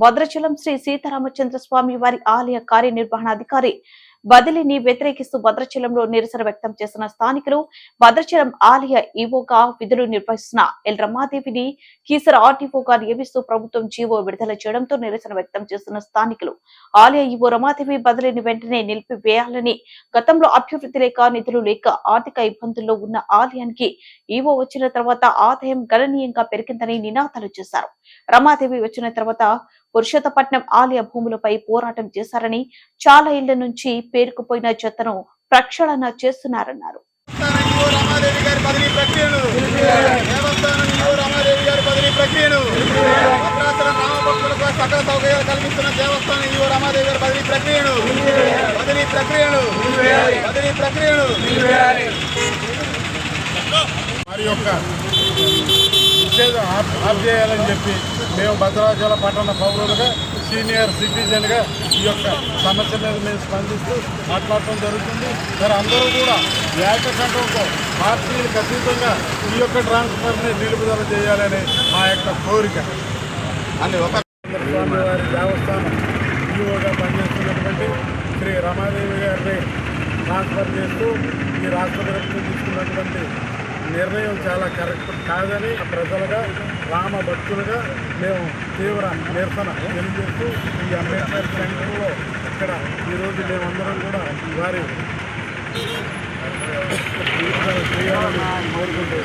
భద్రాచలం శ్రీ సీతారామచంద్ర స్వామి వారి ఆలయ కార్యనిర్వహణాధికారి బదిలీని వ్యతిరేకిస్తూ భద్రాచలంలో నిరసన వ్యక్తం చేసిన స్థానికులు భద్రాచలం ఆలయ ఈవోగా విధులు నిర్వహిస్తున్న ఎల్ రమాదేవిని కీసర ఆర్టీఓగా నియమిస్తూ ప్రభుత్వం జీవో విడుదల చేయడంతో నిరసన వ్యక్తం చేస్తున్న స్థానికులు ఆలయ ఈవో రమాదేవి బదిలీని వెంటనే నిలిపివేయాలని, గతంలో అభివృద్ధి లేక నిధులు లేక ఆర్థిక ఇబ్బందుల్లో ఉన్న ఆలయానికి ఈవో వచ్చిన తర్వాత ఆదాయం గణనీయంగా పెరిగిందని నినాదాలు చేశారు. రమాదేవి వచ్చిన తర్వాత పురుషోత్తపట్నం ఆలయ భూములపై పోరాటం చేశారని, చాలా ఇళ్ల నుంచి పేరుకుపోయిన చెత్తను ప్రక్షాళన చేస్తున్నారన్నారు. ఆఫ్ చేయాలని చెప్పి మేము భద్రాచల పట్టణ పౌరులుగా సీనియర్ సిటిజన్గా ఈ యొక్క సమస్య మీద మేము స్పందిస్తూ మాట్లాడటం జరుగుతుంది. మరి అందరూ కూడా ఏకకంఠంతో పార్టీలకు అతీతంగా ఈ యొక్క ట్రాన్స్ఫర్ని నిలుపుదల చేయాలని మా యొక్క కోరిక. స్వామి వారి దేవస్థానం ఈవోగా పనిచేస్తున్నటువంటి శ్రీ రమాదేవి గారిని ట్రాన్స్ఫర్ చేస్తూ ఈ రాష్ట్ర ప్రభుత్వం తీసుకున్నటువంటి నిర్ణయం చాలా కరెక్ట్ కాదని ప్రజలుగా రామ భక్తులుగా మేము తీవ్ర నిరసన తెలియజేస్తూ ఈ అంబేద్కర్ సెంటర్లో ఇక్కడ ఈరోజు మేమందరం కూడా వారి చేయాలని కోరుకుంటూ